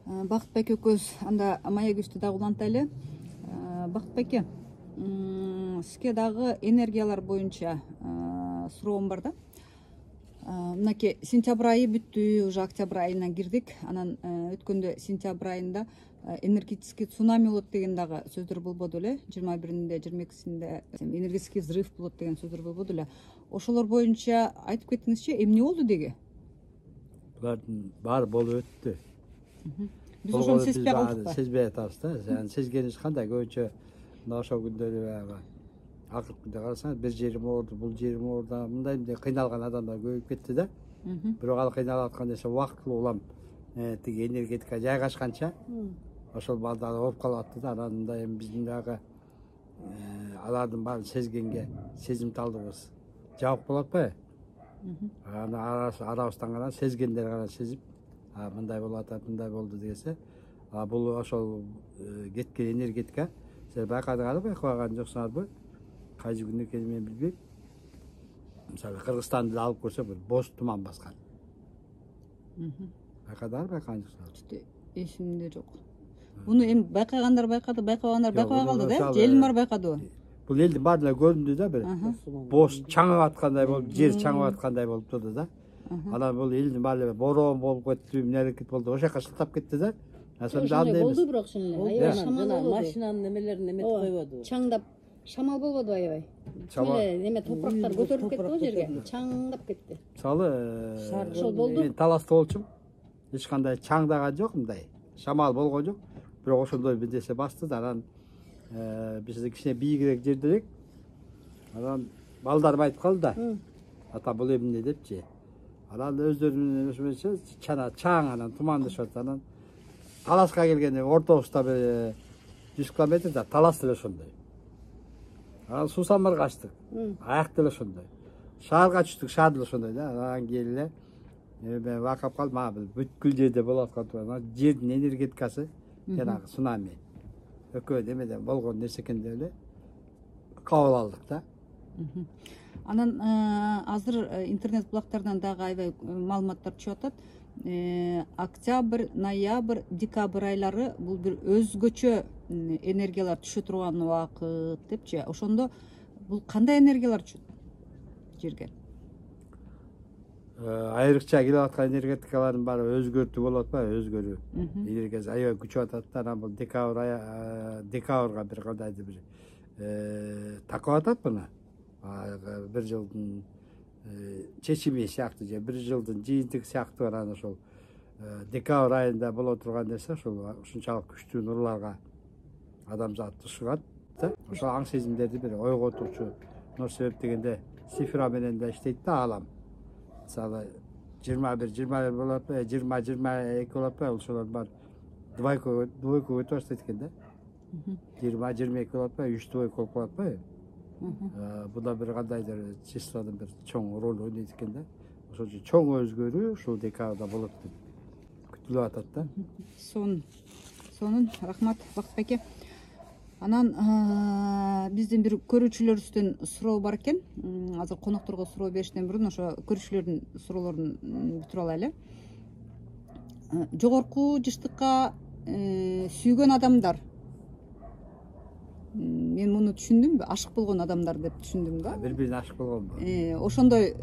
Бактыбек экөөбүз анда маек үстү дагы улантайлы. Бактыбек, сизге дагы энергиялар боюнча суроом бар да. Мынакей сентябрь айы бүттү, уже октябрь айына кирдик. Анан өткөндө сентябрь айында энергетический цунами болот деген дагы сөздөр болбоду эле. 21-inde, 22-синде энергетический взрыв болот деген сөздөр болбоду эле. Ошолор боюнча айтып кетиңизчи, эмне болду деги? Булардын баары болуп өттү. Биз ошону сезбей калдык. Сезбей атабыз да. Yani сезгениңиз кандай? Көбүнчө мына ошол күндөрү акыркы күндө карасаңыз, бир жерим оорду, бул жерим оорду, мындай кыйналган адамдар көбөйүп кетти да. Бирок ал кыйналып аткан нерсе убактылуу улам тиги энергетика жайгашканча ошол балдар ооруп калып атты да. Анан мындай эми биздин дагы алардын баарын сезгенге сезимталдыгыбыз жабык болуп атпайбы? Аны арабыздан гана сезгендер гана сезип, мындай болуп атат, мындай болду десе, бул ошол кеткен энергетика. Силер байкаган жоксуңарбы? Кайсы күн экенин мен билбейм. Мисалы Кыргызстанды алып көрсөк, бир боз туман баскан. Байкаган жоксуңарбы? Эсимде жок. Буну эми байкагандар байкады, байкабагандар байкабай калды да. Элдин баары байкадыбы? Бул элдин баарына көрүндү да, бир боз чаңып аткандай болуп, жер чаңып аткандай болуп турду да. Анан бул элдин баары бороон болуп кетти, эмне аракет болду, ошол жака шылтап кетти да. Болду бирок ошондой. Шамал машинанын немелерин эметип койбоду. Чаңдап шамал болбоду аябай. Неме топурактар көтөрүлүп кетти го жерге. Чаңдап кетти. Мисалы, ошол болду. Мен таласта болчумун. Эч кандай чаңдаган жок, мындай. Шамал болгон жок. Бирок ошондой бир нерсе басты да. Анан бизде кичине бийигирээк жерде элек. Анан балдарым айтып калды да. Ата бул эмне депчи. Анан өздөрүнүн ошондойчо чаң анан тумандашып атты. Анан таласка келгенде ортобузда бир 100 километр да талас деле ошондой. Анан Суусамарга ачтык. Аяк деле ошондой. Шаарга түштүк, шаар деле ошондой да. Анан кийин эле мен байкап калдым, бул бүткүл жерде болуп аткан турган жердин энергетикасы жанагы цунами. Экөө немеден болгон нерсе экен деп эле кабыл алдык да. Анан азыр интернет булактардан дагы аябай маалыматтар түшүп атат. Октябрь, ноябрь, декабрь айлары бул бир өзгөчө энергиялар түшө турган убакыт депчи. Ошондо бул кандай энергиялар түшөт жерге? Айрыкча келип аткан энергетикалардын баары өзгөртүү болуп атпайбы? Өзгөрүү. Энергиясы аябай күчөп атат да. Анан бул декабрга бир кандайдыр бир такып атат муну. Бир жылдын чечими сыяктуу же бир жылдын жыйынтыгы сыяктуу анан ошол декабрь айында боло турган нерсе ошол ушунчалык күчтүү нурларга адамзат тушугат да. Ошол аң сезимдерди бир ойготуучу нур себеп дегенде цифра менен да иштейт да алам. Мисалы 21 болуп атпайбы, 20-22 болуп атпайбы, ошолор бар двойка өтүп баштайт экен да. 20-22 болуп атпайбы, 3 двойка болуп калат атпайбы? Буда бир кандайдыр числодун бир чоң роль ойнойт экен да. Ошол үчүн чоң өзгөрүү ушул декабрда болот деп күтүлүп атат да. Сонун рахмат Бактыбек. Анан биздин бир көрүүчүлөрүбүздөн суроо бар экен. Азыр конокторго суроо бериштен мурун ошо көрүүчүлөрдүн суроолорун бүтүрүп алайлы. Жогорку жыштыкка сүйгөн адамдар, мен муну түшүндүм, ашык болгон адамдар деп түшүндүм да. Бири-бирине ашык болгонбу? Ошондой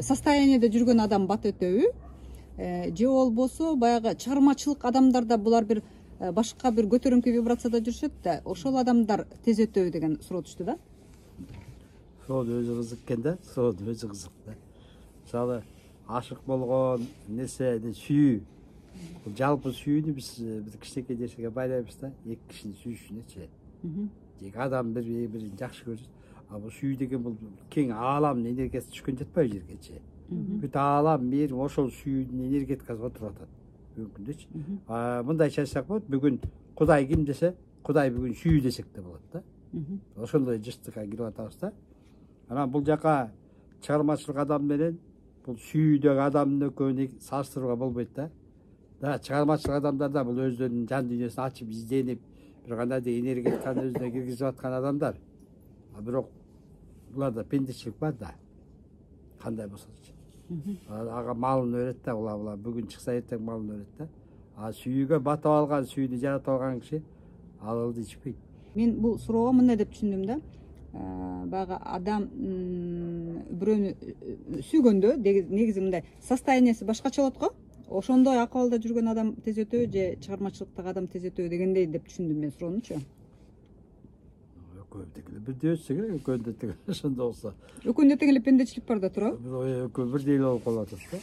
состояниеде жүргөн адам бат өтөбү? Же болбосо баягы чыгармачылык адамдарда булар бир башка бир көтөрүңкү вибрацияда жүрүшөт да, ошол адамдар тез өтөбү деген суроо түштү да. Суроонун өзү кызык экен да. Суроонун өзү кызык да. Мисалы ашык болгон нерсе сүйүү. Бул жалпы сүйүүнү биз кичинекей нерсеге байлайбыз да. Эки кишинин сүйүшүнөчү. Же адам бири-бирин жакшы көрүшөт. Бул сүйүү деген бул кең ааламдын энергиясы түшкөн жатпайбы жергечи. Бүт аалам бир ошол сүйүүнүн энергетикасы отуруп атат. Бүгүндөчү. Мындайча айтсак болот, бүгүн Кудай ким десе, Кудай бүгүн сүйүү десек де болот да. Ошондой жыштыкка кирип атабыз да. Анан бул жака чыгармачылык адам менен бул сүйүүдөгү адамдын экөөнү салыштырууга болбойт да. Да, чыгармачылык адамдарда бул өздөрүнүн жан дүйнөсүн ачып изденип, бир кандайдыр энергетиканы өзүнө киргизип аткан адамдар. Бирок буларда пендечилик бар да. Кандай болсочу. Ага малын өрөт да, була бүгүн чыкса эртең малын өрөт да. Сүйүүгө батып алган, сүйүүнү жаратып алган киши ал ылды ичпейт. Мен бул суроого мындай деп түшүндүм да. Баягы адам бирөөнү сүйгөндө негизи мындай состояниясы башкача болот го. Ошондой акыбалда жүргөн адам тез өтөбү же чыгармачылыктагы адам тез өтөбү дегендей деп түшүндүм мен суроонучу. Экөөбү бирдей өтсө керек, экөөндө тең ошондо болсо. Экөөндө тең эле пендечилик бар да туурабы? Экөө бирдей эле болуп калып атат да.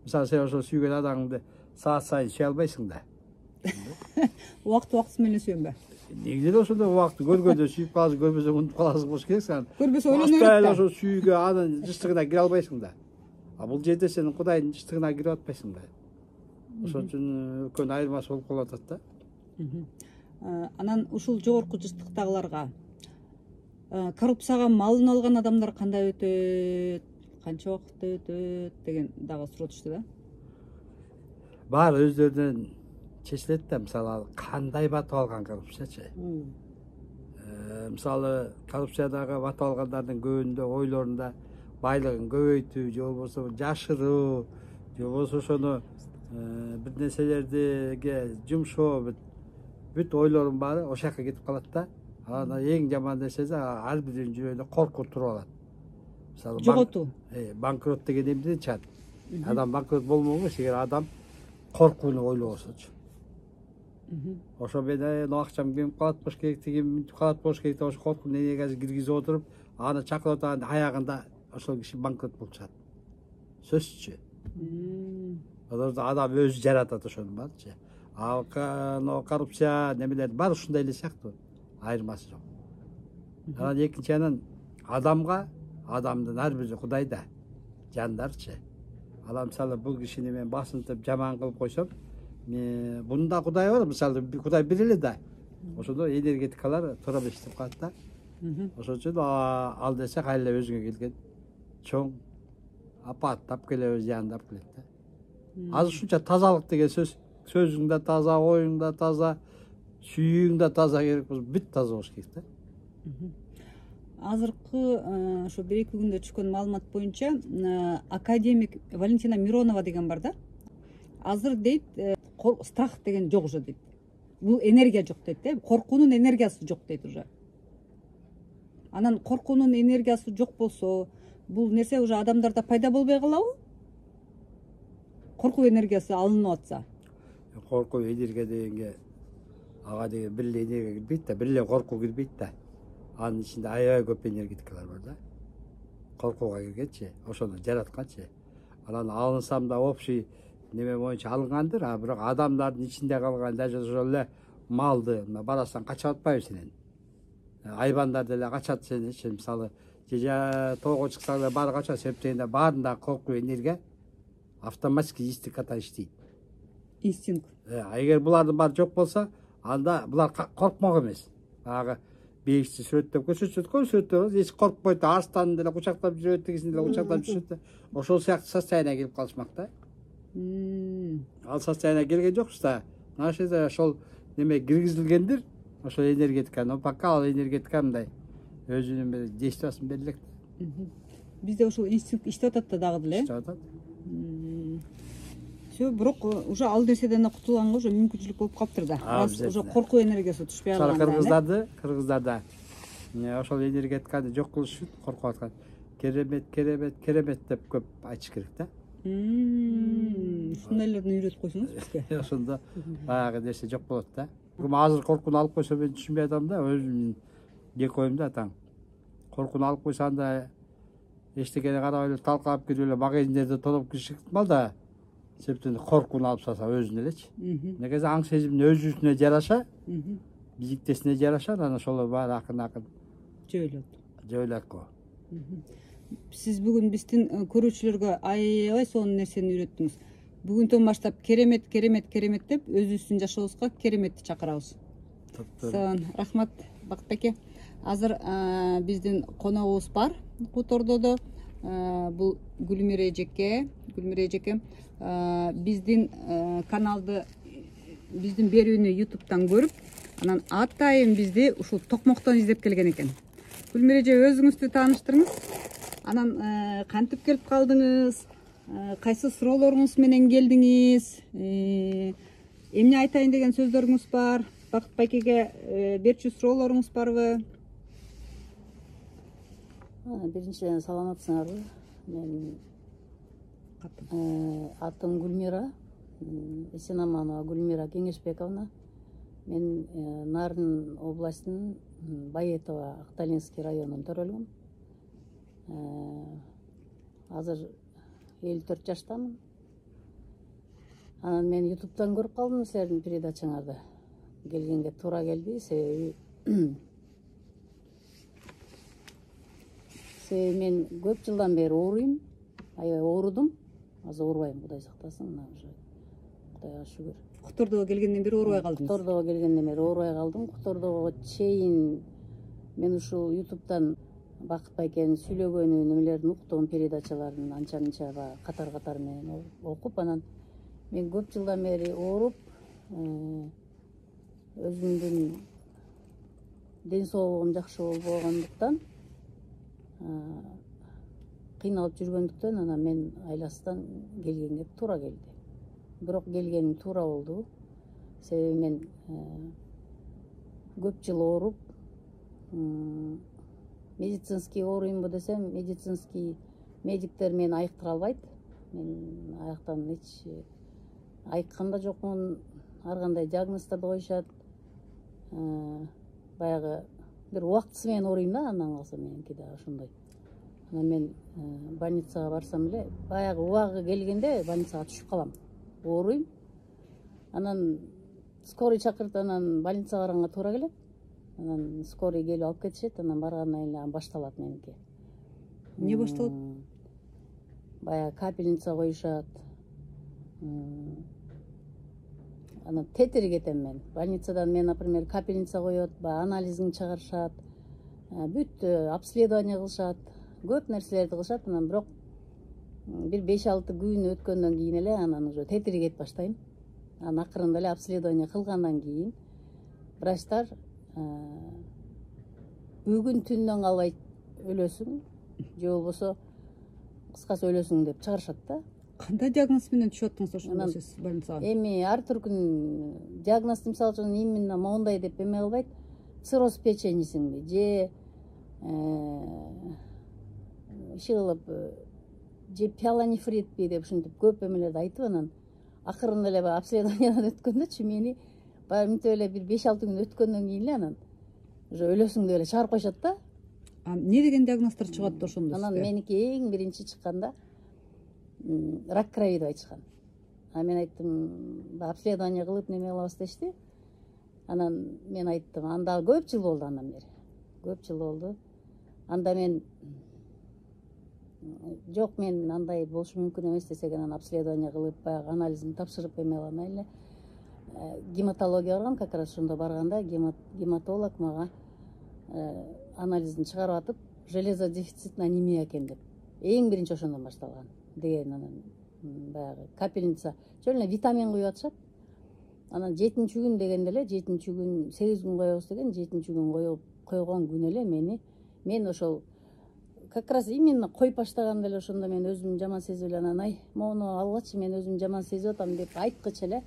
Мисалы сен ошо сүйгөн адамыңды саат сайын сүйө албайсың да. Убакыт менен сүйөм ба? Негизи эле ошондой убакытты көргөндө сүйүп каласың, көрбөсөң унутуп каласың болуш керек сен. Көрбөсө ойлоно берет да. Ошо сүйүүгө анын жыштыгына кире албайсың да. Бул жерде сен Кудайдын жыштыгына кирип атпайсың да. Ошон үчүн үлкөн айырмасы болуп калып атат да. Анан ушул жогорку жыштыктагыларга коррупцияга малын алган адамдар кандай өтөт, канча убакытта өтөт деген дагы суроо түштү да. Баары өздөрүнөн чечилет да, мисалы кандай батып алган коррупциячы. Мисалы коррупциядагы батып алгандардын көбүндө ойлорунда байлыгын көбөйтүү, же болбосо жашыруу, же болбосо ошону бир нерселерге жумшоо, бүт ойлорун баары ошол жака кетип калат да. Анан эң жаман нерсеси ар биринин жүрөгүндө коркуу туруп алат. Мисалы жоготуу. Банкрот деген эмнеден чыгат? Адам банкрот болмогуш, эгер адам коркууну ойлобосочу. Ошо менен акчам кемип калат болуш керек, тигим мынтип калат болуш керек деп ошо коркуунун энергиясын киргизип отуруп, аны чакырып атган аягында ошол киши банкрот болуп чыгат. Сөзсүзчү. Адам өзү жаратат ошонун баарычы. Коррупция немелер бар ушундай эле сыяктуу, айырмасы жок. Анан экинчи анан адамга, адамдын ар бири Кудайда жандарчы. Анан мисалы бул кишини мен басынтып жаман кылып койсом, бунда Кудай бар, мисалы Кудай бир эле да. Ошондо энергетикалар туура иштеп калат да. Ошон үчүн ал десе кайра эле өзүңө келген чоң апаттап келе, зыяндап келет да. Азыр ушунча тазалык деген сөз, сөзүң да таза, оюң да таза, сүйүүң да таза керек болсо, бүт таза болуш керек да. Азыркы ошо 1-2 күндө түшкөн маалымат боюнча академик Валентина Миронова деген бар да. Азыр дейт, страх деген жок уже дейт. Бул энергия жок дейт да. Коркуунун энергиясы жок дейт уже. Анан коркуунун энергиясы жок болсо, бул нерсе уже адамдарда пайда болбой калабы? Коркуу энергиясы алынып атса. Коркуу энергия дегенге ага деген бир эле энергия кирбейт да, бир эле коркуу кирбейт да. Анын ичинде аябай көп энергетикалар бар да. Коркууга киргенчи, ошону жаратканчы. Анан алынсам да общий неме боюнча алынгандыр, бирок адамдардын ичинде калган даже ошол эле малды барасаң качып атпайбы сенен. Айбандар деле качат сенечи, мисалы же тоого чыксаң да баары качат, себеп дегенде баарында коркуу энергия автоматически инстинкт иштейт. Инстинкт. Эгер булардын баары жок болсо, анда булар коркмок эмес. Баягы бейикчи сүрөттөп көрсөтүп аткан сүрөттөр эч коркпойт, арстан деле кучактап жүрөт, тигисин деле кучактап жүрөт. Ошол сыяктуу состояние келип калышмак да. Ал состояние келген жокпуз да. Значит, ошол неме киргизилгендир, ошол энергетика, но пока ал энергетика мындай өзүнүн бир действиясын бере элек. Бизде ошол инстинкт иштеп атат да дагы деле. Иштеп атат. Всё, бирок уже ал нерседен кутулганга уже мүмкүнчүлүк болуп калыптыр да. Уже коркуу энергиясы түшпөй калган. Кыргыздарда ошол энергетиканы жок кылыш үчүн коркуп аткан. Керемет деп көп айтыш керек да. Ушундайлардан үйрөтүп койсоңуз бизге. Ошондо баягы нерсе жок болот да. Азыр коркууну алып койсо мен түшүнбөй атам да, өзүмдүн жеке оюм да атаң. Коркууну алып койсо анда эчтекени карап эле талкалап кирип эле магазиндерди тоноп кириш ыкмал да. Себептен коркууну алып салса өзүнө элечи. Негизи аң сезимдин өзүнө жараша, биздиктесине жараша, анан ошол баары акырын жөйлөт го. Сиз бүгүн биздин көрүүчүлөргө аябай сонун нерсени үйрөттүңүз. Бүгүндөн баштап керемет деп өзүбүздүн жашообузга кереметти чакырабыз. Рахмат Бакыт эке. Азыр биздин коногубуз бар Хутордодо. Бул Гүлмира эжеке. Биздин каналды, биздин берүүнү YouTube'дан көрүп, анан атайын бизди ушул Токмоктон издеп келген экен. Гүлмира эже, өзүңүздү тааныштырыңыз. Анан кантип келип калдыңыз? кайсы суроолоруңуз менен келдиңиз, эмне айтайын деген сөздөрүңүз бар, Бакыт байкеге берчү суроолоруңуз барбы? Биринчиден саламатсыңарбы? Мен атым Гүлмира, Эсенаманова Гүлмира Кеңешбековна. Мен Нарын областынын Баетова Акталинский районунун төрөлгүм. Азыр 54 жаштамын. Анан мен YouTube'дан көрүп калдым силердин передачаңарды. Келгенге туура келди, себеби мен көп жылдан бери ооруйм. Аябай оорудум. Азыр оорубайм, Кудай сактасын. Кудайга шүгүр. Кутордого келгенден бери оорубай калдыңыз? Кутордого келгенден бери оорубай калдым. Кутордого чейин мен ушул YouTube'дан Бакыт байкенин сүйлөгөнү, немелерин уктум, передачаларын анча-мынча катар менен окуп, анан мен көп жылдан бери ооруп, өзүмдүн ден соолугум жакшы болбогондуктан, кыйналып жүргөндүктөн анан мен айласынан келгенге туура келди. Бирок келгеним туура болду. Себеби мен көп жыл ооруп, медицинский ооруймбу десем, медицинский медиктер мени айыктыра албайт. Мен аяктан эч айыккан да жокмун. Ар кандай диагноздорду коюшат. Баягы бир убактысы менен ооруйм да, андан калса меники да ошондой. Анан мен больницага барсам эле, баягы убагы келгенде больницага түшүп калам. Ооруйм. Анан скорый чакырып, анан больницага барганга туура келет. Анан скорый келип алып кетишет, анан баргандан кийин башталат меники. Эмне башталат? Баягы капельница коюшат. Анан тетири кетем мен. Больницадан мен, например, капельница коет, анализин чыгарышат, бүт обследование кылышат, көп нерселерди кылышат. Анан бирок бир 5-6 күн өткөндөн кийин эле анан уже тетири кетип баштайм. Анан акырында эле обследование кылгандан кийин врачтар бүгүн түндөн калбай өлөсүң, же болбосо кыскасы өлөсүң деп чыгарышат да. Кандай диагноз менен түшүп аттыңыз ошондо сиз больницага? Эми ар түркүн диагноз, мисалы үчүн именно моундай деп эме кылбайт. Цирроз печенисиңби, же иши кылып, же пиелонефритпи деп ушинтип көп эмелерди айтып, анан акырында эле баягы обследованиядан өткөндөчү мени баягы мынтип эле бир 5-6 күн өткөндөн кийин эле анан уже өлөсүң деп эле чыгарып коюшат да. Эмне деген диагноздор чыгат ошондо? Анан меники эң биринчи чыкканда рак крови деп айтышкан. Мен айттым, обследование кылып неме кылабыз дешти. Анан мен айттым, анда көп жыл болду андан бери. Көп жыл болду. Анда мен жок, мен андай болушу мүмкүн эмес десек, анан обследование кылып, баягы анализин тапшырып эме кылгандай эле гематология баргам, как раз ошондо барганда гематолог мага анализин чыгарып атып, железодефицитный анемия экен деп. Эң биринчи ошондон башталган деген. Анан баягы капельница жөн эле витамин куюп атышат. Анан 7-чи күн дегенде эле, 7-чи күн 8 күн коебуз деген, 7-чи күн койгон күн эле мен ошол как раз именно коюп баштаганда эле ошондо мен өзүм жаман сезип эле, анан ай моуну алгачы, мен өзүм жаман сезип атам деп айткыч эле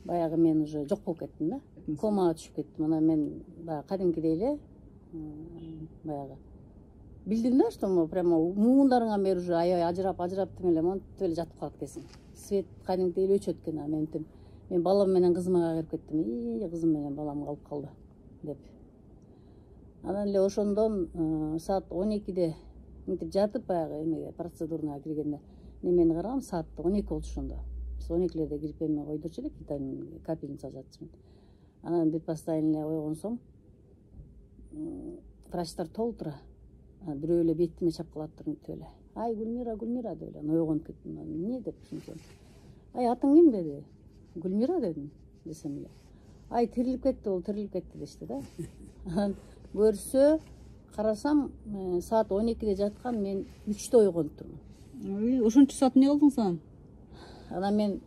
баягы мен уже жок болуп кеттим да. Комага түшүп кеттим. Анан мен баягы кадимкидей эле баягы билдим да, что прямо муундарыңан бери уже аябай ажырап тең эле монтип эле жатып калат экенсиң. Свет кадимкидей эле өчөт экен. Мен балам менен кызыма кайрып кеттим. Кызым менен балам калып калды деп. Анан эле ошондон саат 12-де мынтип жатып баягы эмеге процедурнага киргенде немени карагам, саат 12 болчу ошондо. Биз 12-лерде кирип эме койдурчу элек, витамин капельница жатчымын. Анан бир постоянно эле койгон соң врачтар толтура бирөө эле бетиме чапкылап туруп эле. Ай Гүлмира деп эле ойгонуп кеттим. Эмне деп түшүнсөм. Ай атың ким деди. Гүлмира дедим десем эле. Ай тирилип кетти, ол тирилип кетти дешти да. Анан көрсө карасам саат 12-де жаткан, мен 3-тө ойгонуп турмун. Ошончо саат эмне кылдыңыз анан? Анан мен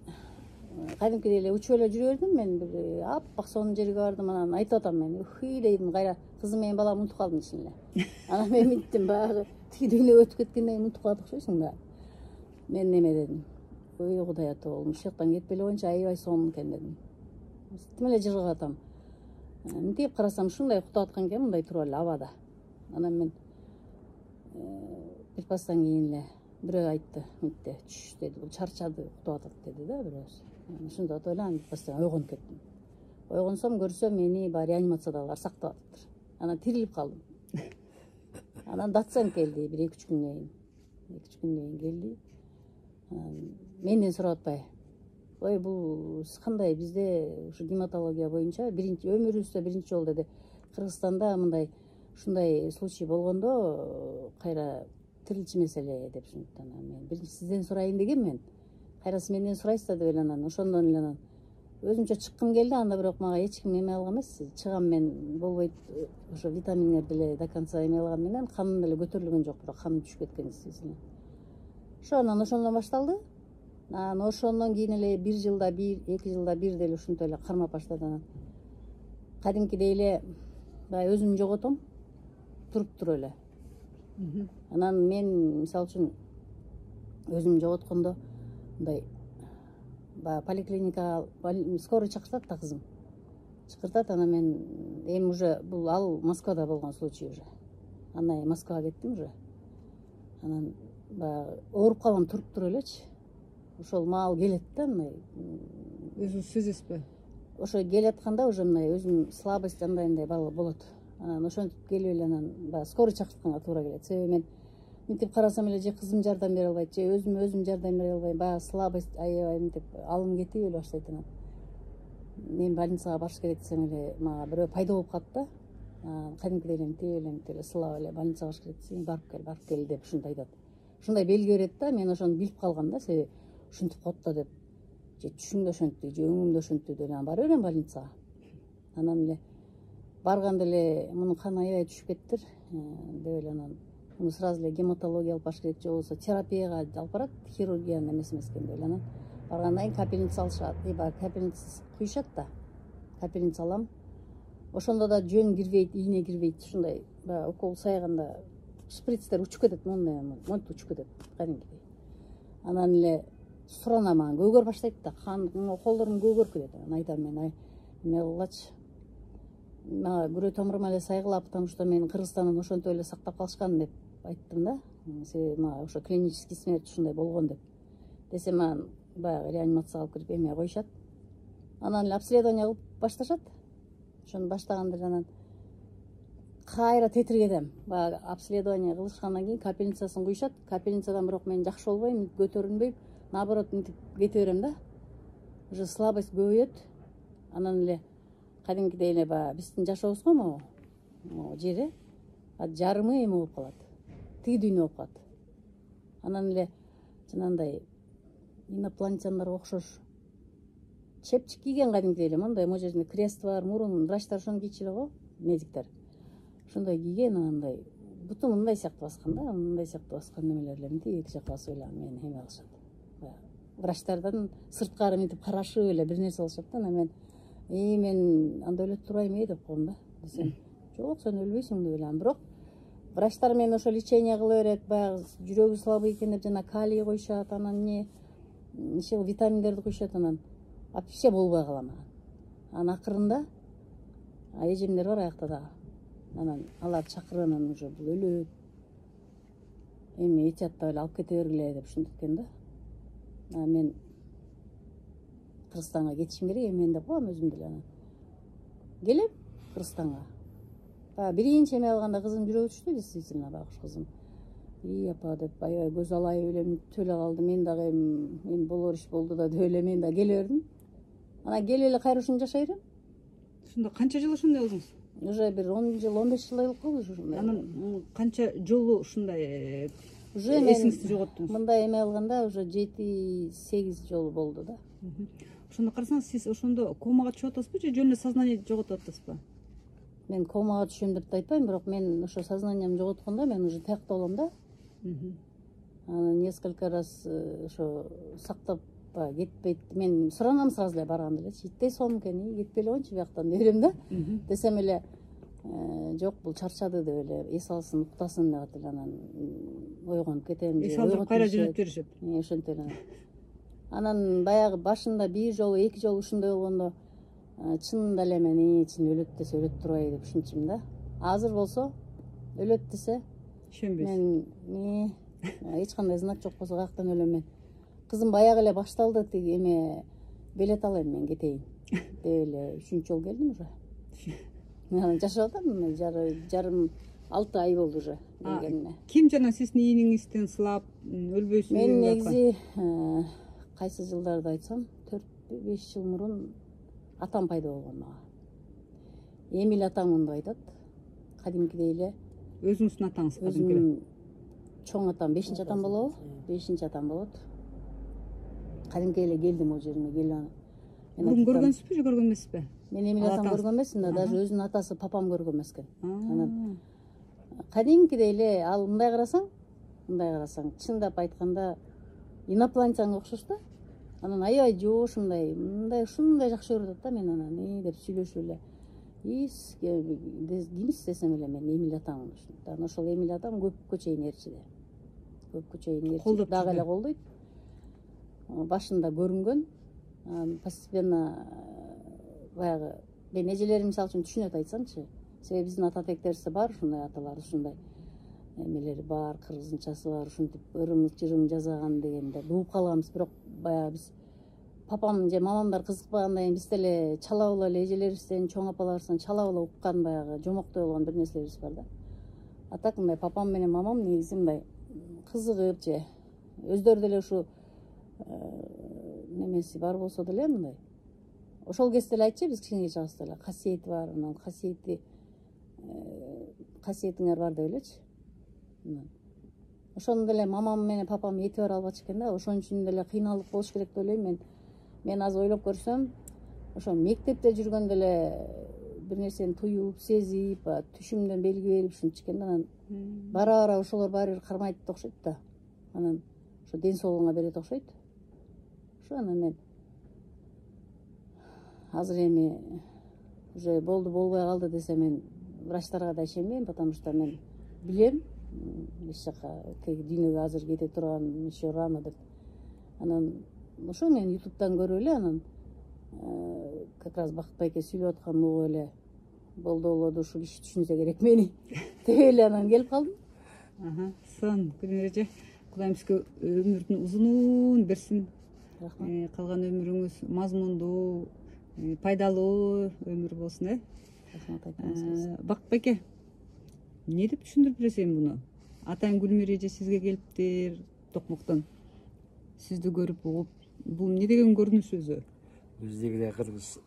кадимкидей эле учуп эле жүрө бердим. Мен бир аппак сонун жерге бардым. Анан айтып атам мен, ухуй дедим, кайра кызым менен балам унутуп калдым чын эле. Анан мен минттим, баягы тиги дүйнөгө өтүп кеткенден кийин унутуп калат окшойсуң да. мен неме дедим, ой Кудай ата болдум, ушул жактан кетпей эле коеюнчу, аябай сонун экен дедим. Тим эле жыргап атам. Мынтип карасам ушундай уктап аткан экен, мындай туруп эле абада. Анан мен бир пастан кийин эле бирөө айтты, мынтте чүш деди, бул чарчады, уктап атат деди да бирөөсү. Ошондо отуп эле анан бир пастан ойгонуп кеттим. Ойгонсом көрсөм мени баягы реанимациядагылар сактап атыптыр. Анан тирилип калдым. Анан доцент келди бир 2-3 күндөн кийин. 2-3 күндөн кийин келди. Менден сурап атпай. Ой, бул кандай бизде ушу гематология боюнча биринчи өмүрүбүздө биринчи жолу деди. Кыргызстанда мындай ушундай случай болгондо кайра тирилчү маселе деп түшүндүм. Анан мен биринчи сизден сурайын дегенмен. Кайра сиз менден сурайсыз да деп эле анан ошондон эле анан өзүмчө чыккым келди, анда бирок мага эч ким эме алган эмес. Чыгам мен болбойт, ошо витаминдерди эле до конца эме алган менен каным деле көтөрүлгөн жок, бирок каным түшүп кеткен действительно. Анан ошондон башталды. Анан ошондон кийин эле 1 жылда 1, 2 жылда 1 деле ушинтип эле кармап баштады. Анан кадимкидей эле баягы өзүмдү жоготом, туруп эле. Анан мен мисалы үчүн өзүмдү жоготкондо мындай баягы поликлиникага скорый чакыртат да кызым. Чакыртат, анан мен эми уже бул ал Москвада болгон случай уже. Анан Москвага кеттим уже. Анан баягы ооруп калгам, туруп элечи. Ошол маал келет да мындай. Өзүңүз сезесизби? Ошо келатканда уже мындай өзүм слабость андай болот. Анан ошентип келип эле анан баягы скорый чакыртканга туура келет. Себеби мен мынтип карасам эле же кызым жардам бере албайт, же өзүм жардам бере албайм. Баягы слабость аябай мынтип алым кетип эле баштайт. Анан мен больницага барыш керек десем эле мага бирөө пайда болуп калат да. Кадимкидей эле мынтип эле сылап эле больницага барыш керек десең, барып кел деп ушинтип айтат. Ушундай белги берет да, мен ошону билип калгам да, себеби ушинтип коет да деп. Же түшүң да ошентти, же өңүң да ошентти деп анан бара берем больницага. Анан эле барганда эле мунун каны аябай түшүп кетиптир деп эле анан муну сразу эле гематология алып барыш керек, же болбосо терапияга алып барат, хирургиянын эмеси эмес экен деп эле анан баргандан кийин капельница алышат, капельница куюшат да. Капельница алам. Ошондо да жөн кирбейт, ийне кирбейт, ушундай баягы укол сайганда шприцтер учуп кетет, монтип учуп кетет кадимкидей. Анан эле суранам, анан көгөр баштайт да, колдорум көгөрүп кетет. Анан айтам мен эме кылгачы. Мага күрөө тамырыма эле сайгылап, потому что мен Кыргызстандан ошентип эле сактап калышкан деп айттым да. Себеби мага ошо клинический смерть ушундай болгон деп. Десем анан баягы реанимацияга алып кирип эме коюшат. Анан эле обследование кылып башташат. Ошону баштаганда эле анан кайра тетиргедем. Баягы обследование кылышкандан кийин капельницасын куюшат. Капельницадан бирок мен жакшы болбойм, көтөрүнбөйм. Наоборот, мынтип кете берем да. Уже слабость көбөйөт. Анан эле кадимкидей эле баягы биздин жашообуз го могу жери жарымы эме болуп калат. Тиги дүйнө болуп калат. Анан эле жанагындай инопланетяндарга окшош чепчик кийген кадимкидей эле, мындай могу жеринде крест бар, мурун врачтар ошону кийчү эле го, медиктер. Ошондой кийген, анандай бутун мындай сыяктуу баскан да, мындай сыяктуу баскан немелер эле мынтип эки жакка басып эле мени эме кылышат. Врачтардан сырткары мынтип карашып эле бир нерсе кылышат да. Анан мен анда өлөт турбайм деп коем да. Десем, жок, сен өлбөйсүң деп эле. Бирок врачтар мени ошо лечение кыла берет, баягы жүрөгү слабый экен деп жана калий коюшат, анан витаминдерди куюшат, анан вообще болбой калам. Анан акырында эжемдер бар аякта дагы. Анан алар чакырып анан уже бул өлөт. Эми этияттап эле алып кете бергиле деп ушинткен да. Мен Кыргызстанга кетишим керек, мен деп коем өзүм деле. Анан келем Кыргызстанга. Биринчи эме алганда кызым жүрөгү түштү, действительно, байкуш кызым. Апа деп аябай көз алайып эле мынтип эле калды. Мен дагы эми болор иш болду да деп эле мен да келе бердим. Анан келип эле кайра ушунда жашай берем. Ушунда канча жыл ошондой болдуңуз? Уже бир 10 жыл, 15 жылдай болуп калды ушундай. Анан канча жолу ушундай уже эсиңизди жоготтуңуз? Мындай эме алганда уже 7-8 жолу болду да. Ошондо карасаңыз, сиз ошондо комага түшүп атасызбы же жөн эле сознание жоготуп атасызбы? Мен комага түшөм деп айтпайм, бирок мен ошо сознаниемди жоготкондо мен уже тиякта болом да. Анан несколько раз ошо сактап кетпейт. Мен суранам сразу эле барганда эле. Иттей сом экен, кетпей эле коеюнчу бияктан деп берем да. Десем эле жок бул чарчады деп эле эс алсын уктасын деп атып эле анан ойгонуп кетем эс алдырып кайра жөнөтүп жиберишет. ошентип эле анан баягы башында бир жолу эки жолу ушундай болгондо чынында эле мен чын өлөт десе өлөт турбайбы деп ушинчимин да. Азыр болсо өлөт десе ишенбейсиз. мен эч кандай знак жок болсо каяктан өлөм мен. Кызым баягы эле башталды тиги эме билет алайын мен кетейин деп эле 3-үчү жолу келдим уже. Мен жашап атам жарым 6 ай болду уже келгенине. Ким жана сиздин ийниңизден сылап өлбөйсүң? Мен негизи кайсы жылдарды айтсам 4-5 жыл мурун атам пайда болгон мага. Эмил атамын деп айтат. Кадимкидей эле. Өзүңүздүн атаңыз кадимки эле. Чоң атам 5-чи атам болобу? 5-чи атам болот. Кадимки эле келдим о жериме келип. Мурун көргөнсүзбү же көргөн эмессизби? Мен Эмил атам көргөн эмесмин да, даже өзүнүн атасы папам көргөн эмес экен. Анан кадимкидей эле ал мындай карасаң, чындап айтканда инопланетянга окшош да. Анан аябай жоош мындай ушундай жакшы көрүп атат да, мен анан деп сүйлөшүп эле. Кимсиз десем эле мен Эмил атаммын ушунда. Анан ошол Эмил атам көпкө чейин ээрчиде. Көпкө чейин ээрчиде. Дагы эле колдойт. Башында көрүнгөн, постепенно баягы мен эжелерим мисалы үчүн түшүнөт айтсамчы. Себеби биздин ата тектерибизде бар ушундай аталар, ушундай эмелери бар, кыргызчасы бар, ушинтип ырым жасаган дегенде бууп калганбыз. Бирок баягы биз папам же мамамдар кызыкпагандан кийин биз деле чала эле эжелерибизден, чоң апаларыбыздан чала уккан баягы жомоктой болгон бир нерселерибиз бар да. А так мындай папам менен мамам негизи мындай кызыгып же өздөрү деле ушу немеси бар болсо деле мындай ошол кезде эле айтчы, биз кичине чагыбызда эле касиети бар, анан касиетиңер бар деп элечи. Ошону деле мамам менен папам этибар албачу экен да, ошон үчүн деле кыйналып болуш керек деп ойлойм мен азыр ойлоп көрсөм, ошо мектепте жүргөндө эле бир нерсени туюп, сезип, түшүмдөн белги берип ушинтчи экен да, анан бара ошолор баары бир кармайт окшойт да. Анан ошо ден соолугуңа берет окшойт. Ошо анан мен азыр эми уже болбой калды десе мен врачтарга да ишенбейм, потому что мен билем эч жака дүйнөгө азыр кете турган еще рано деп. Анан ошо мен ютубтан көрүп эле анан как раз Бакыт байке сүйлөп атканын угуп эле болду ушу киши түшүнсө керек мени деп эле анан келип калдым. Сон Гүлмира эже, Кудайым сизге өмүрдүн узунун берсин. Рахмат. Калган өмүрүңүз мазмундуу, пайдалуу өмүр болсун. Рахмат айтыңыз. Бакыт байке, эмне деп түшүндүрүп бересиң буну? Атаң Гүлмира эже сизге келиптир Токмоктон. Сизди көрүп угуп, бул эмне деген көрүнүш өзү? Биздегилер кыргыз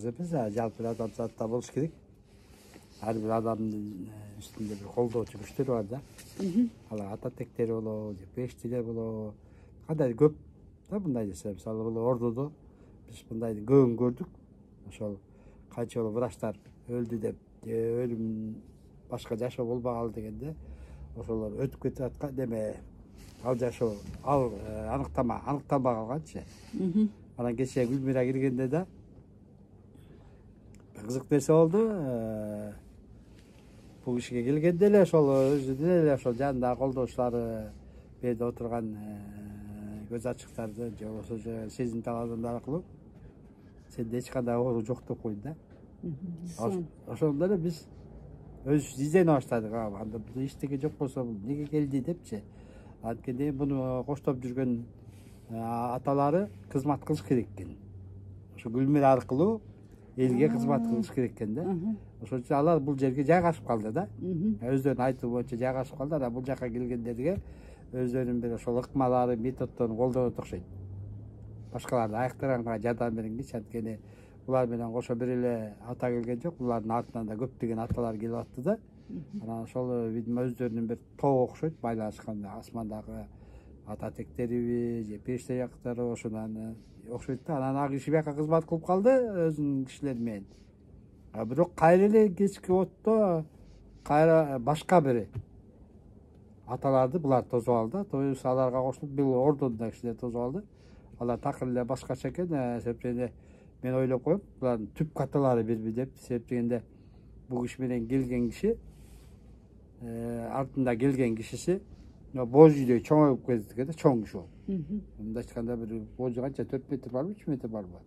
эмес, жалпы адамзатта болуш керек. Ар бир адамдын үстүндө бир колдоочу күчтөр бар да. Алар ата тектери болобу, же пештилер болобу, кандай көп да мындай десе, мисалы бул Ордодо биз мындайды көбүн көрдүк. Ошол канча жолу врачтар өлдү деп, өлүм башка жашоо болбогалы дегенде, ошолор өтүп кетип аткан деме, ал жашоо, ал аныкталбай калганчы. Анан кечээ Гүлмира киргенде да кызык нерсе болду. Бул кишиге келгенде эле ошол өзүнүн эле ошол жанындагы колдоочулары, берде отурган көз ачыктарды же болбосо сезимтал адамдар аркылуу сенде эч кандай оору жок деп койду да. Ошондо эле биз өзүбүз издене баштадык. Анда бул эчтеке жок болсо бул эмнеге келди депчи. Анткени муну коштоп жүргөн аталары кызмат кылыш керек экен. Ошо Гүлмира аркылуу элге кызмат кылыш керек экен да. Ошон үчүн алар бул жерге жайгашып калды да. Өздөрүнүн айтуу боюнча жайгашып калды. Анан бул жака келгендерге өздөрүнүн бир ошол ыкмалары, методдорун колдонот окшойт. Башкаларды айыктырганга жардам бергенчи, анткени булар менен кошо бир эле ата келген жок, булардын артынан да көптөгөн аталар келип атты да. Анан ошол видимо өздөрүнүн бир тобу окшойт, байланышкан асмандагы ата тектериби же периште жактары ошондон окшойт да. Анан ал киши бияка кызмат кылып калды өзүнүн кишилери менен. Бирок кайра эле кечки отто кайра башка бир аталарды булар тосуп алды. Тоюбуз аларга кошулуп бул Ордондо да кишилер тосуп алды. Алар такыр эле башкача экен, себептен мен ойлоп коем, булардын түп каталары бирби деп, себептегенде bu kişi menен kelgen kişi артында келген кишиси божүйдөй чоңоюп кетти да, чоң киши болуп. Мындай айтканда бир божу канча 4 метр барбы, 3 метр барбы?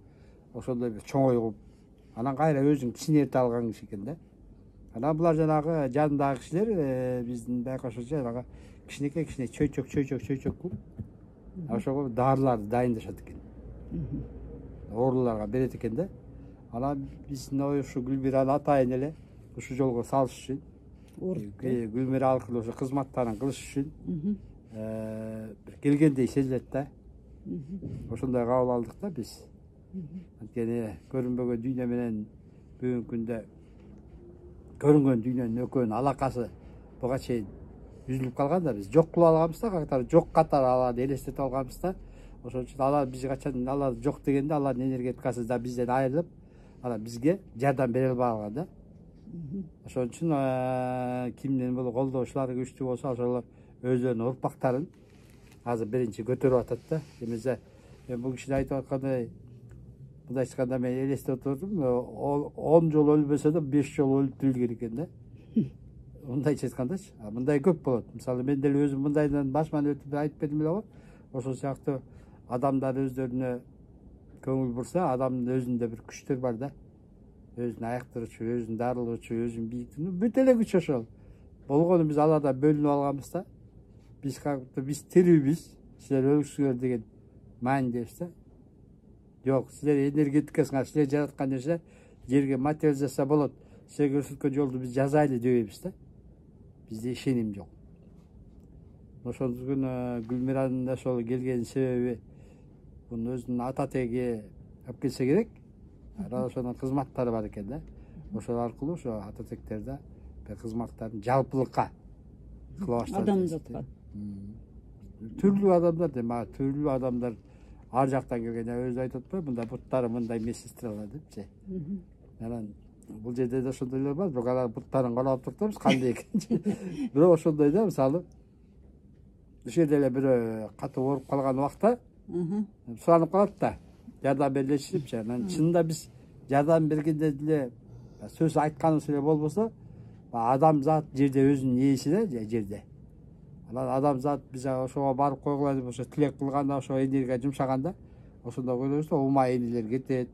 Ошондой бир чоңоюп, анан кайра өзүн кичине эрте алган киши экен да. Анан булар жанагы жанындагы кишилер биздин байкашчу жанагы кичинекей чөйчөк кылып, ошого дарыларды дайындашат экен. Ооруларга берет экен да. Анан биздин ушу Гүлмираны атайын эле ушу жолго салыш үчүн, Гүлмира аркылуу ошо кызматтарын кылыш үчүн бир келгендей сезилет да. Ошондой кабыл алдык да биз. Анткени көрүнбөгөн дүйнө менен бүгүнкү күндө көрүнгөн дүйнөнүн экөөнүн алакасы буга чейин үзүлүп калган да, биз жок кылып алганбыз да, катары жок катары аларды элестетип алганбыз да. Ошон үчүн алар биз качан алар жок дегенде алардын энергетикасы да бизден айрылып, анан бизге жардам бере албай калган да. Ошон үчүн кимдин бул колдоочулары күчтүү болсо, ошолор өздөрүнүн урпактарын азыр биринчи көтөрүп атат да. Эмесе мен бул кишине айтып аткандай, мындай айтканда мен элестеп отурдум, 10 жолу өлбөсө да 5 жолу өлүп тирилген экен да. Мындайча айткандачы, мындай көп болот. Мисалы мен деле өзүм мындайдан башыман өтүп айтып бердим эле го. Ошол сыяктуу адамдар өздөрүнө көңүл бурса, адамдын өзүндө бир күчтөр бар да. Өзүн аяктыруучу, өзүн дарылоочу, өзүн бийиктирүү, бүт эле күч ошол. Болгону биз алардан бөлүнүп алганбыз да. Биз тирүүбүз, силер өлүксүңөр деген маанидебиз да. Жок, силер энергетикасына силер жараткан нерсе жерге материализация болот. Силер көрсөткөн жолду биз жазайлы дебейбиз да. Бизде ишеним жок. Ошондуктан Гүлмиранын да ошол келген себеби мунун өзүнүн ата теги алып келсе керек. Ошонун кызматтары бар экен да. Ошол аркылуу ошо ата тектерде бир кызматтарын жалпылыкка кыла баштады. Адамзатка. Түрлүү адамдар дема, түрлүү адамдар ар жактан келген. Өзү айтып атпайбы, мындай буттары мындай медсестралар депчи. Анан бул жерде да ошондойлор бар, бирок алар буттарын карап туруптайбыз кандай экенчи. Бирок ошондой да, мисалы ушул жерде эле бирөө катуу ооруп калган убакта суранып калат да, жардам бергилечи депчи. Анан чынында биз жардам бергенде деле сөз айтканыбыз эле болбосо, адамзат жерде өзүнүн ээси да, жерде. Анан адамзат биз ошого барып койгула деп ошо тилек кылганда, ошо энергия жумшаганда, ошондо ойлойбуз да, умай энелер кетет,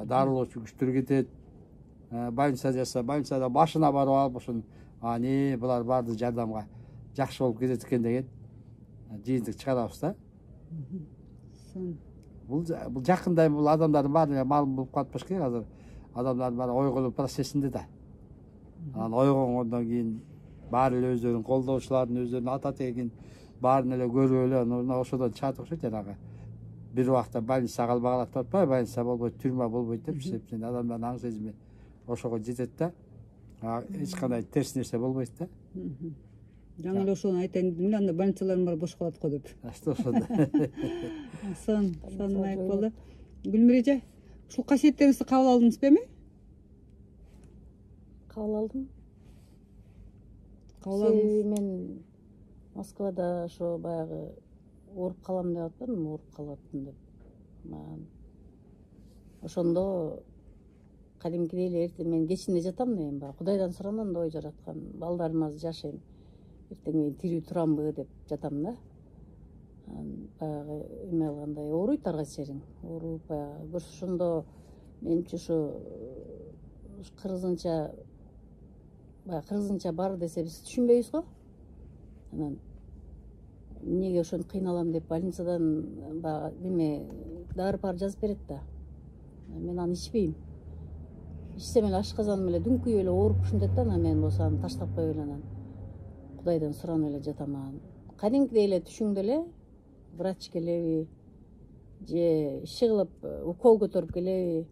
дарылоочу күчтөр кетет. Больница жаса, больницада башына барып алып, ошону булар барды жардамга жакшы болуп кетет экен деген жыйынтык чыгарабыз да. Бул жакындай бул адамдардын баары маалым болуп калып керек азыр. Адамдардын баары ойгонуу процессинде да. Анан ойгонгондон кийин баары эле өздөрүнүн колдоочуларын, өздөрүнүн ата тегин баарын эле көрүп эле анан ошодон чыгат окшойт жанагы. Бир убакта больницага албай калат деп атпайбы, больница болбойт, түрмө болбойт депчи. Адамдардын аң сезими ошого жетет да. Эч кандай терс нерсе болбойт да. Жаңы эле ошону айтайын дедим эле, анда больницаларым бар бош калат го деп. Что ошондой. Сон майык болду. Гүлмира эже, ушул касиеттериңизди кабыл алдыңыз белеми? Кабыл алдым. Себеби мен Москвада ошо баягы ооруп калам деп атпадым, ооруп калаттым деп. Ошондо кадимкидей эле эртең мен кечинде жатам да, эми баягы Кудайдан суранам да, ой жараткан балдарым азыр жашайм. Эртең мен тирүү турамбы деп жатам да. Баягы эме алгандай ооруйт ар кайсы жериң. Ооруп баягы көрсө ошондо менимче ошо кыргызынча бар десе биз түшүнбөйбүз го. Анан эмнеге ошентип кыйналам деп больницадан баягы неме дары-пары жазып берет да. Мен аны ичпейм. Ичсем эле ашказаным эле дүңкүйүп эле ооруп ушинтет да, анан мен болсо аны таштап коюп эле анан Кудайдан суранып эле жатам. Кадимкидей эле түшүңдө эле врач келеби же иши кылып укол көтөрүп келеби,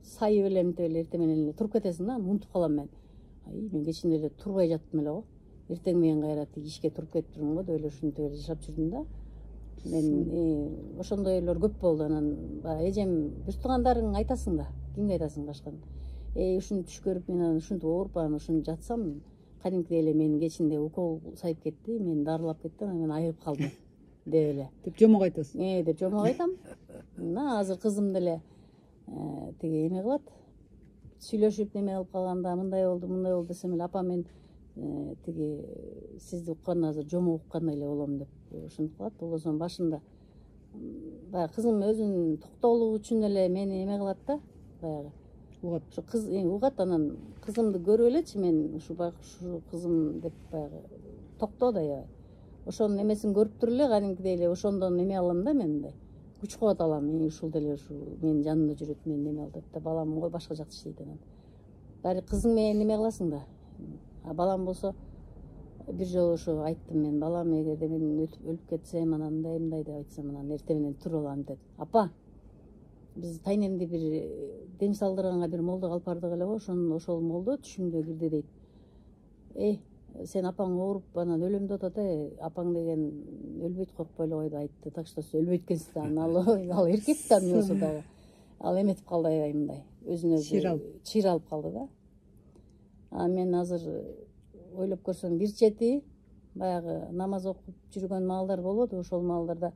сайып эле мынтип эле эртең менен эле туруп кетесиң да, унутуп калам мен. Мен кечинде эле турбай жаттым эле го. Эртең менен кайра тиги ишке туруп кетиптирмин го деп эле ушинтип эле жашап жүрдүм да. Мен ошондойлор көп болду. Анан баягы эжем бир туугандарың айтасың да, кимге айтасың башканы. Ушуну түш көрүп мен анан ушинтип ооруп анан ушуну жатсам, кадимкидей эле мен кечинде укол сайып кетти, мени дарылап кетти, анан мен айыгып калдым деп эле. Деп жомок айтасыз. Деп жомок айтам. Азыр кызым деле тиги эме кылат. сүйлөшүп неме кылып калганда мындай болду десем эле апа мен тиги сизди укканда азыр жомок уккандай эле болом деп ушинтип калат. Болбосо башында баягы кызым өзүн токтоолугу үчүн эле мени эме кылат да, баягы угат. ушу кыз угат. Анан кызымды көрүп элечи мен ушу кызым деп баягы токтоо да аябай. Ошонун эмесин көрүп туруп эле кадимкидей эле ошондон эме алам да, мен мындай күч кубат алам. Ушул деле ушу менин жанымда жүрөт, мен неме кылып деп балам го башка жакта иштейт. Анан баары кызың менен неме кыласың да. А балам болсо бир жолу ошо айттым мен, балам эгерде мен өлүп кетсем анан мындай деп айтсам, анан эртең менен туруп алам деп. Апа, биз тайнемди бир дем салдырганга бир молдого алып бардык эле го, ошол молдо түшүмдө кирди дейт. Сен апаң ооруп анан өлөм деп атат, апаң деген өлбөйт, коркпойлу кой деп айтты. Так что сиз өлбөйт экенсиз да. Ал эркек да болсо дагы. Ал эметип калды аябай мындай. Өзүнө чыйыр алып калды да. Мен азыр ойлоп көрсөм бир чети баягы намаз окуп жүргөн маалдар болот. Ошол маалдарда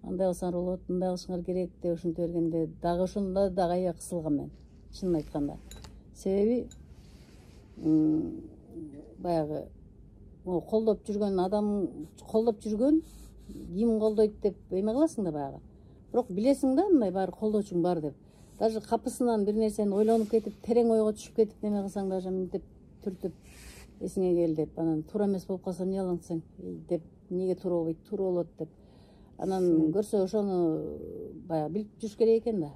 андай кылсаңар болот, мындай кылышыңар керек деп ушинте бергенде дагы ошондо дагы аябай кысылгам мен. Чынын айтканда. Себеби баягы колдоп жүргөн ким колдойт деп эме кыласың да баягы. Бирок билесиң да мындай баары колдоочуң бар деп. Даже капысынан бир нерсени ойлонуп кетип, терең ойго түшүп кетип неме кылсаң даже мынтип түртүп эсиңе кел деп, анан туура эмес болуп калса эмне кыласың деп, эмнеге туура болбойт, туура болот деп. Анан көрсө ошону баягы билип жүрүш керек экен да.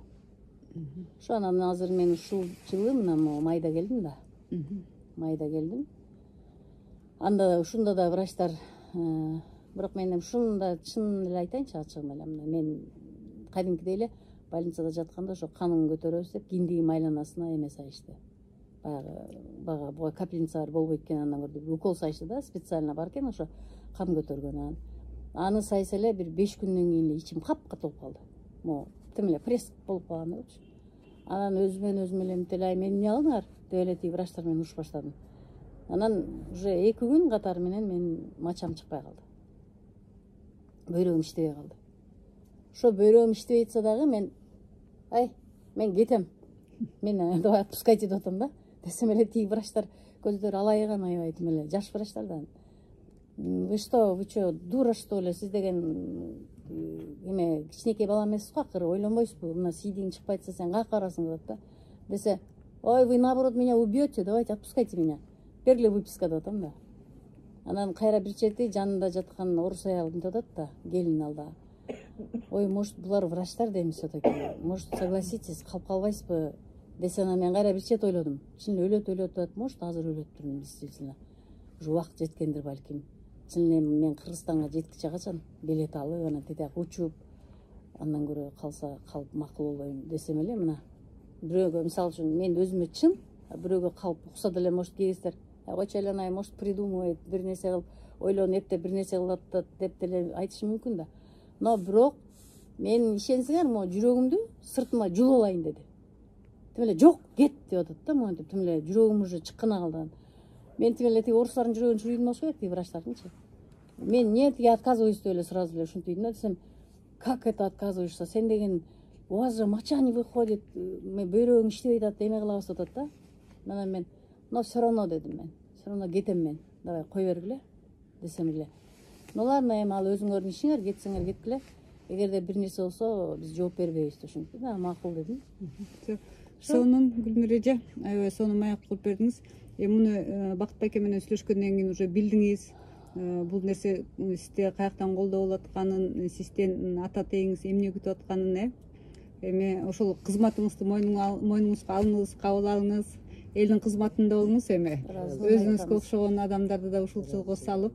Ошо анан азыр мен ушул жылы мына майда келдим да. Майда келдим. Анда ушунда да врачтар, бирок мен ушунда чын эле айтайынчы, ачыгын эле мына мен кадимкидей эле больницада жатканда ошо канын көтөрөбүз деп киндигим айланасына эме сайышты. Баягы буга капельницалар болбойт экен, андан көрдү укол сайышты да, специально бар экен ошо кан көтөргөн. Аны сайса эле бир 5 күндөн кийин эле ичим капкатуу болуп калды. Могу тим эле пресс болуп калгандай болчу. Анан өзүм эле мынтип эле мени эмне кылдыңар деп эле тиги врачтар менен урушуп баштадым. Анан уже 2 күн катары менен менин мачам чыкпай калды. Бөйрөгүм иштебей калды. Ошо бөйрөгүм иштебей атса дагы мен кетем. Мен давай отпускайте деп атам да. Десем эле тиги врачтар көздөрү алайыган аябай тим эле жаш врачтардан. Вы чё, дура что ли, сиз деген эме кичинекей бала эмессиз го, акыры ойлонбойсузбу, мына сийдиң чыкпай атса сен каяка барасың деп атат да. Десе, ой, вы наоборот меня убьете, давайте отпускайте меня. Бергиле выписка деп атам да. Анан кайра бир чети жанында жаткан орус аял мынтип атат да, келин алда. Ой, может, булар врачтар дейм все-таки. Может, согласитесь, калып калбайсызбы? Десе, анан мен кайра бир чет ойлодум. Чын эле өлөт атат, может, азыр өлөттүрмүн действительно. Уже убакыт жеткендир балким. Чын эле мен Кыргызстанга жеткиче качан билет алып, анан тетиак учуп, андан көрө калса калып макул болоюн десем эле мына. Бирөөгө мисалы үчүн мен өзүмө чын, бирөөгө калып укса деле может кегиздер. Койчу айланай, может, придумывает, бир нерсе кылып, ойлонуп эптеп бир нерсе кылып атат деп деле айтышы мүмкүн да. Но бирок мен ишенсеңер, могу жүрөгүмдү сыртыма жулуп алайын деди. Тим эле жок, кет деп атат да, монтип тим эле жүрөгүм уже чыккана калды. Мен тим эле тиги орустардын жүрөгүн чурүйдүм болсо керек, тиги врачтардынчы. Мен не тиги отказываюсь деп эле сразу эле ушинтип да десем, как это отказываешься? Сен деген у вас же моча не выходит, бөйрөгүң иштебей атат, эме кылабыз деп атат да. Анан мен, но все равно дедим мен. Все равно кетем мен. Давай кой бергиле десем эле. Ну ладно, эми ал өзүңөрдүн ишиңер, кетсеңер кеткиле. Эгерде бир нерсе болсо биз жооп бербейбиз деп ушинтип да, макул дедим. Сонун Гүлнур эже, аябай сонун маек кылып бердиңиз. Муну Бакыт байке менен сүйлөшкөндөн кийин уже билдиңиз. Бул нерсе сизде каяктан колдоо болуп атканын, сизден ата тегиңиз эмне күтүп атканын, эми ошол кызматыңызды мойнуңузга алыңыз, кабыл алыңыз. Элдин кызматында болуңуз эми. Өзүңүзгө окшогон адамдарды да ушул жолго салып,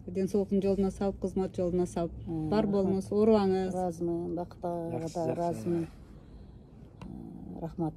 ден соолуктун жолуна салып, кызмат жолуна салып, бар болуңуз, оорубаңыз. Ыраазымын, Бакыт агага да ыраазымын. Рахмат.